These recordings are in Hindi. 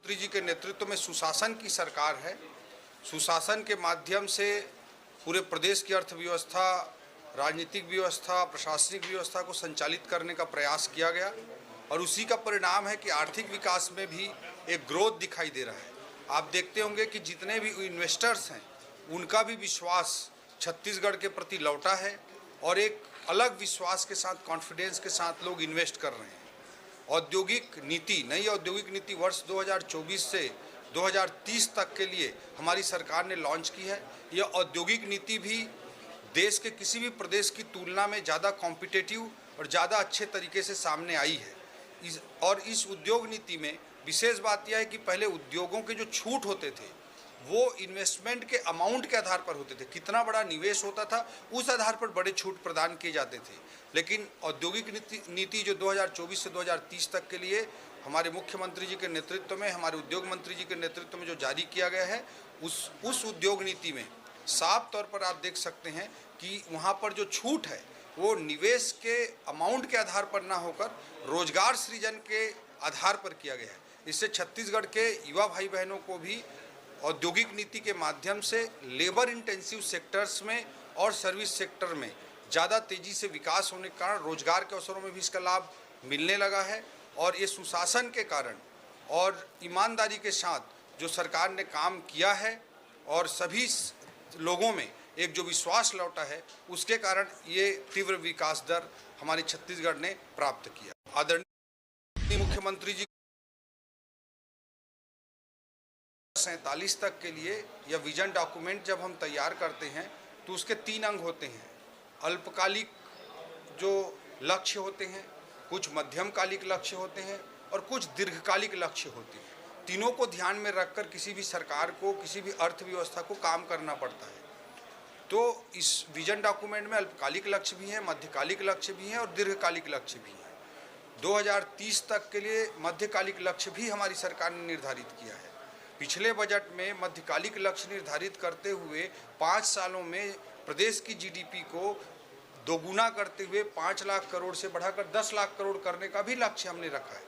मुख्यमंत्री जी के नेतृत्व में सुशासन की सरकार है। सुशासन के माध्यम से पूरे प्रदेश की अर्थव्यवस्था, राजनीतिक व्यवस्था, प्रशासनिक व्यवस्था को संचालित करने का प्रयास किया गया और उसी का परिणाम है कि आर्थिक विकास में भी एक ग्रोथ दिखाई दे रहा है। आप देखते होंगे कि जितने भी इन्वेस्टर्स हैं उनका भी विश्वास छत्तीसगढ़ के प्रति लौटा है और एक अलग विश्वास के साथ, कॉन्फिडेंस के साथ लोग इन्वेस्ट कर रहे हैं। औद्योगिक नीति, नई औद्योगिक नीति वर्ष 2024 से 2030 तक के लिए हमारी सरकार ने लॉन्च की है। यह औद्योगिक नीति भी देश के किसी भी प्रदेश की तुलना में ज़्यादा कॉम्पिटिटिव और ज़्यादा अच्छे तरीके से सामने आई है। इस उद्योग नीति में विशेष बात यह है कि पहले उद्योगों के जो छूट होते थे वो इन्वेस्टमेंट के अमाउंट के आधार पर होते थे, कितना बड़ा निवेश होता था उस आधार पर बड़े छूट प्रदान किए जाते थे। लेकिन औद्योगिक नीति जो 2024 से 2030 तक के लिए हमारे मुख्यमंत्री जी के नेतृत्व में, हमारे उद्योग मंत्री जी के नेतृत्व में जो जारी किया गया है, उस उद्योग नीति में साफ तौर पर आप देख सकते हैं कि वहाँ पर जो छूट है वो निवेश के अमाउंट के आधार पर ना होकर रोजगार सृजन के आधार पर किया गया है। इससे छत्तीसगढ़ के युवा भाई बहनों को भी औद्योगिक नीति के माध्यम से लेबर इंटेंसिव सेक्टर्स में और सर्विस सेक्टर में ज़्यादा तेज़ी से विकास होने के कारण रोजगार के अवसरों में भी इसका लाभ मिलने लगा है। और ये सुशासन के कारण और ईमानदारी के साथ जो सरकार ने काम किया है और सभी लोगों में एक जो विश्वास लौटा है, उसके कारण ये तीव्र विकास दर हमारे छत्तीसगढ़ ने प्राप्त किया। आदरणीय मुख्यमंत्री जी 47 तक के लिए यह विजन डॉक्यूमेंट जब हम तैयार करते हैं तो उसके 3 अंग होते हैं। अल्पकालिक जो लक्ष्य होते हैं, कुछ मध्यमकालिक लक्ष्य होते हैं और कुछ दीर्घकालिक लक्ष्य होते हैं। तीनों को ध्यान में रखकर किसी भी सरकार को, किसी भी अर्थव्यवस्था को काम करना पड़ता है। तो इस विजन डॉक्यूमेंट में अल्पकालिक लक्ष्य भी हैं, मध्यकालिक लक्ष्य भी हैं और दीर्घकालिक लक्ष्य भी हैं। 2030 तक के लिए मध्यकालिक लक्ष्य भी हमारी सरकार ने निर्धारित किया है। पिछले बजट में मध्यकालिक लक्ष्य निर्धारित करते हुए 5 सालों में प्रदेश की जीडीपी को दोगुना करते हुए 5 लाख करोड़ से बढ़ाकर 10 लाख करोड़ करने का भी लक्ष्य हमने रखा है।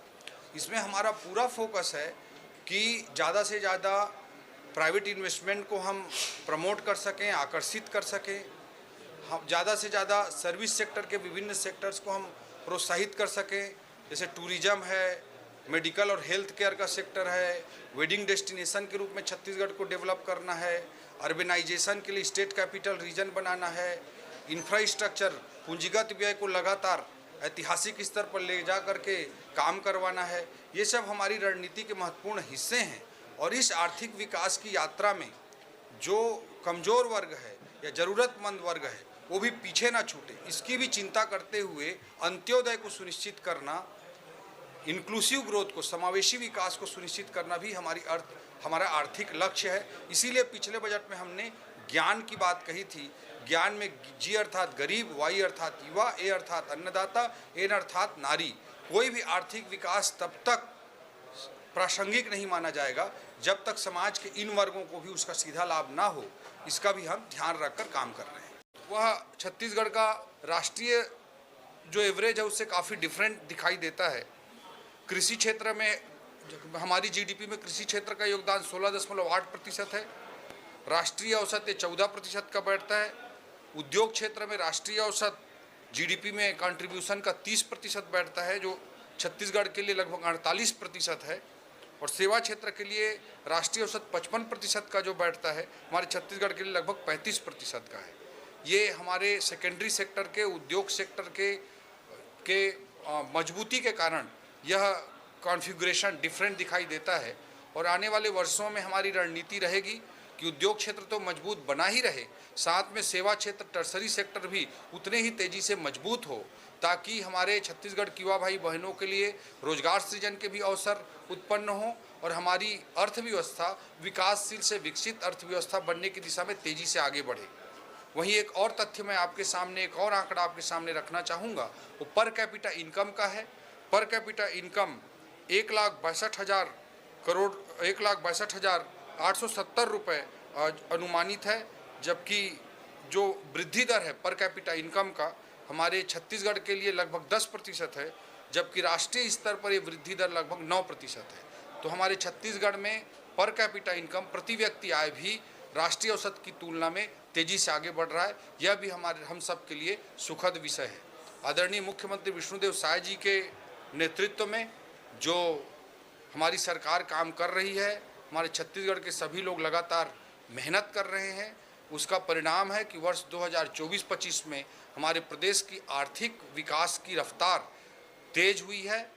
इसमें हमारा पूरा फोकस है कि ज़्यादा से ज़्यादा प्राइवेट इन्वेस्टमेंट को हम प्रमोट कर सकें, आकर्षित कर सकें। हम ज़्यादा से ज़्यादा सर्विस सेक्टर के विभिन्न सेक्टर्स को हम प्रोत्साहित कर सकें, जैसे टूरिज्म है, मेडिकल और हेल्थ केयर का सेक्टर है, वेडिंग डेस्टिनेशन के रूप में छत्तीसगढ़ को डेवलप करना है, अर्बनाइजेशन के लिए स्टेट कैपिटल रीजन बनाना है, इंफ्रास्ट्रक्चर पूंजीगत व्यय को लगातार ऐतिहासिक स्तर पर ले जा करके काम करवाना है। ये सब हमारी रणनीति के महत्वपूर्ण हिस्से हैं और इस आर्थिक विकास की यात्रा में जो कमज़ोर वर्ग है या ज़रूरतमंद वर्ग है वो भी पीछे ना छूटे, इसकी भी चिंता करते हुए अंत्योदय को सुनिश्चित करना, इंक्लूसिव ग्रोथ को, समावेशी विकास को सुनिश्चित करना भी हमारा आर्थिक लक्ष्य है। इसीलिए पिछले बजट में हमने ज्ञान की बात कही थी। ज्ञान में जी अर्थात गरीब, वाई अर्थात युवा, ए अर्थात अन्नदाता, एन अर्थात नारी। कोई भी आर्थिक विकास तब तक प्रासंगिक नहीं माना जाएगा जब तक समाज के इन वर्गों को भी उसका सीधा लाभ ना हो। इसका भी हम ध्यान रखकर काम कर रहे हैं। वह छत्तीसगढ़ का राष्ट्रीय जो एवरेज है उससे काफ़ी डिफरेंट दिखाई देता है। कृषि क्षेत्र में हमारी जीडीपी में कृषि क्षेत्र का योगदान 16.8% है। राष्ट्रीय औसत 14% का बैठता है। उद्योग क्षेत्र में राष्ट्रीय औसत जीडीपी में कंट्रीब्यूशन का 30% बैठता है, जो छत्तीसगढ़ के लिए लगभग 48% है। और सेवा क्षेत्र के लिए राष्ट्रीय औसत 55% का जो बैठता है, हमारे छत्तीसगढ़ के लिए लगभग 35% का है। ये हमारे सेकेंडरी सेक्टर के, उद्योग सेक्टर के मजबूती के कारण यह कॉन्फ़िगरेशन डिफरेंट दिखाई देता है। और आने वाले वर्षों में हमारी रणनीति रहेगी कि उद्योग क्षेत्र तो मजबूत बना ही रहे, साथ में सेवा क्षेत्र, टर्सरी सेक्टर भी उतने ही तेज़ी से मजबूत हो, ताकि हमारे छत्तीसगढ़ के युवा भाई बहनों के लिए रोजगार सृजन के भी अवसर उत्पन्न हो और हमारी अर्थव्यवस्था विकासशील से विकसित अर्थव्यवस्था बनने की दिशा में तेज़ी से आगे बढ़े। वहीं एक और तथ्य मैं आपके सामने, एक और आंकड़ा आपके सामने रखना चाहूँगा, वो पर कैपिटा इनकम का है। पर कैपिटा इनकम 1,62,870 रुपये अनुमानित है, जबकि जो वृद्धि दर है पर कैपिटा इनकम का हमारे छत्तीसगढ़ के लिए लगभग 10% है, जबकि राष्ट्रीय स्तर पर ये वृद्धि दर लगभग 9% है। तो हमारे छत्तीसगढ़ में पर कैपिटा इनकम, प्रति व्यक्ति आय भी राष्ट्रीय औसत की तुलना में तेजी से आगे बढ़ रहा है। यह भी हम सब के लिए सुखद विषय है। आदरणीय मुख्यमंत्री विष्णुदेव साय जी के नेतृत्व में जो हमारी सरकार काम कर रही है, हमारे छत्तीसगढ़ के सभी लोग लगातार मेहनत कर रहे हैं, उसका परिणाम है कि वर्ष 2024-25 में हमारे प्रदेश की आर्थिक विकास की रफ्तार तेज हुई है।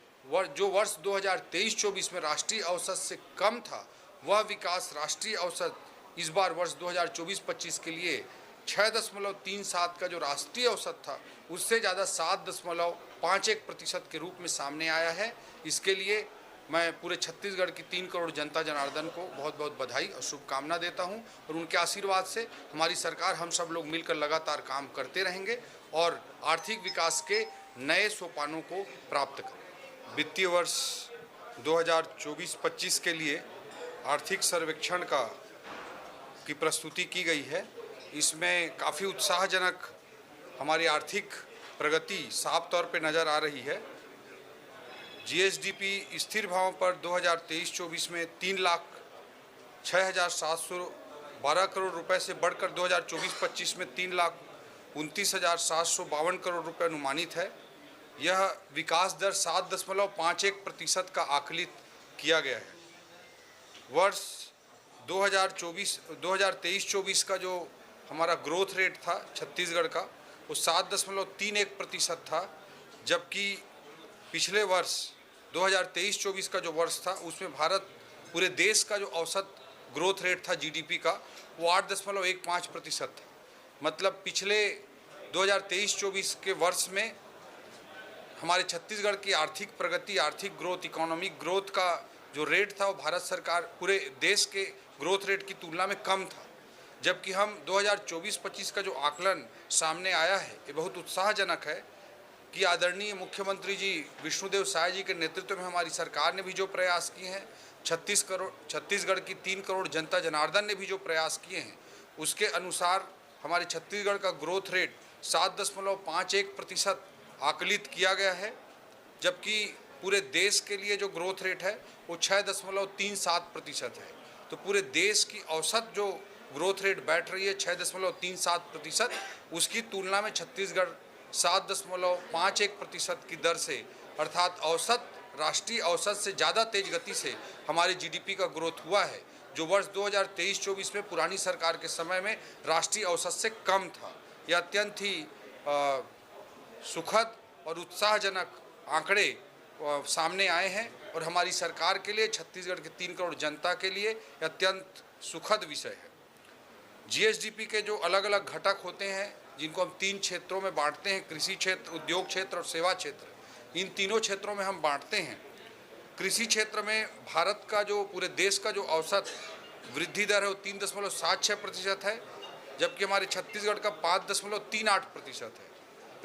जो वर्ष 2023-24 में राष्ट्रीय औसत से कम था, वह विकास राष्ट्रीय औसत इस बार वर्ष 2024-25 के लिए 6.37 का जो राष्ट्रीय औसत था, उससे ज़्यादा 7.51% के रूप में सामने आया है। इसके लिए मैं पूरे छत्तीसगढ़ की 3 करोड़ जनता जनार्दन को बहुत बहुत बधाई और शुभकामना देता हूं, और उनके आशीर्वाद से हमारी सरकार, हम सब लोग मिलकर लगातार काम करते रहेंगे और आर्थिक विकास के नए सोपानों को प्राप्त करें। वित्तीय वर्ष 2024-25 के लिए आर्थिक सर्वेक्षण की प्रस्तुति की गई है। इसमें काफ़ी उत्साहजनक हमारी आर्थिक प्रगति साफ तौर पे नज़र आ रही है। जीएसडीपी स्थिर भाव पर 2023-24 में 3,06,712 करोड़ रुपए से बढ़कर 2024-25 में 3,29,752 करोड़ रुपए अनुमानित है। यह विकास दर 7.51% का आकलित किया गया है। वर्ष 2023-24 का जो हमारा ग्रोथ रेट था छत्तीसगढ़ का, वो 7.31% था, जबकि पिछले वर्ष 2023-24 का जो वर्ष था, उसमें भारत पूरे देश का जो औसत ग्रोथ रेट था जीडीपी का, वो 8.15% था। मतलब पिछले 2023-24 के वर्ष में हमारे छत्तीसगढ़ की आर्थिक प्रगति, आर्थिक ग्रोथ, इकोनॉमिक ग्रोथ का जो रेट था, वो भारत सरकार पूरे देश के ग्रोथ रेट की तुलना में कम था। जबकि हम 2024-25 का जो आकलन सामने आया है, ये बहुत उत्साहजनक है कि आदरणीय मुख्यमंत्री जी विष्णुदेव साय जी के नेतृत्व में हमारी सरकार ने भी जो प्रयास किए हैं, छत्तीसगढ़ की 3 करोड़ जनता जनार्दन ने भी जो प्रयास किए हैं, उसके अनुसार हमारे छत्तीसगढ़ का ग्रोथ रेट 7.51% आकलित किया गया है। जबकि पूरे देश के लिए जो ग्रोथ रेट है वो 6.37% है। तो पूरे देश की औसत जो ग्रोथ रेट बैठ रही है 6.37%, उसकी तुलना में छत्तीसगढ़ 7.51% की दर से, अर्थात औसत राष्ट्रीय औसत से ज़्यादा तेज गति से हमारे जीडीपी का ग्रोथ हुआ है, जो वर्ष 2023-24 में पुरानी सरकार के समय में राष्ट्रीय औसत से कम था। यह अत्यंत ही सुखद और उत्साहजनक आंकड़े सामने आए हैं, और हमारी सरकार के लिए, छत्तीसगढ़ के 3 करोड़ जनता के लिए अत्यंत सुखद विषय है। जीएसडीपी के जो अलग अलग घटक होते हैं, जिनको हम 3 क्षेत्रों में बांटते हैं, कृषि क्षेत्र, उद्योग क्षेत्र और सेवा क्षेत्र, इन तीनों क्षेत्रों में हम बांटते हैं। कृषि क्षेत्र में भारत का जो पूरे देश का जो औसत वृद्धि दर है वो 3.76% है, जबकि हमारे छत्तीसगढ़ का 5.38% है।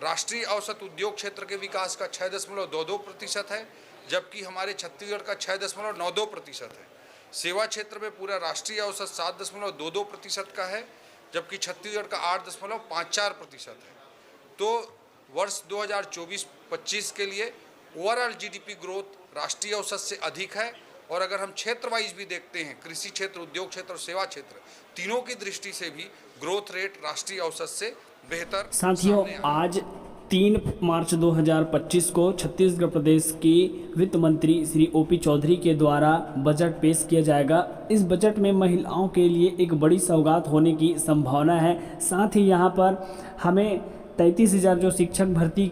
राष्ट्रीय औसत उद्योग क्षेत्र के विकास का 6.22% है, जबकि हमारे छत्तीसगढ़ का 6.92% है। सेवा क्षेत्र में पूरा राष्ट्रीय औसत 7.22% का है, जबकि छत्तीसगढ़ का 8.54% है। तो वर्ष 2024-25 के लिए ओवरऑल जीडीपी ग्रोथ राष्ट्रीय औसत से अधिक है। और अगर हम क्षेत्र वाइज भी देखते हैं, कृषि क्षेत्र, उद्योग क्षेत्र और सेवा क्षेत्र, तीनों की दृष्टि से भी ग्रोथ रेट राष्ट्रीय औसत से बेहतर। साथियों, आज 3 मार्च 2025 को छत्तीसगढ़ प्रदेश के वित्त मंत्री श्री ओपी चौधरी के द्वारा बजट पेश किया जाएगा। इस बजट में महिलाओं के लिए एक बड़ी सौगात होने की संभावना है। साथ ही यहाँ पर हमें 33,000 जो शिक्षक भर्ती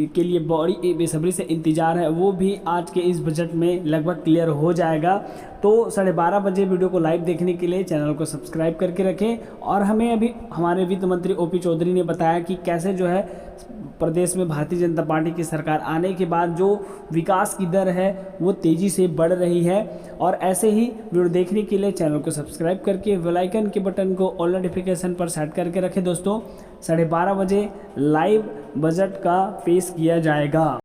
के लिए बड़ी बेसब्री से इंतज़ार है, वो भी आज के इस बजट में लगभग क्लियर हो जाएगा। तो 12:30 बजे वीडियो को लाइव देखने के लिए चैनल को सब्सक्राइब करके रखें। और हमें अभी हमारे वित्त मंत्री ओपी चौधरी ने बताया कि कैसे जो है प्रदेश में भारतीय जनता पार्टी की सरकार आने के बाद जो विकास की दर है वो तेज़ी से बढ़ रही है। और ऐसे ही वीडियो देखने के लिए चैनल को सब्सक्राइब करके बेल आइकन के बटन को ऑल नोटिफिकेशन पर सेट करके रखें। दोस्तों, 12:30 बजे लाइव बजट का पेश किया जाएगा।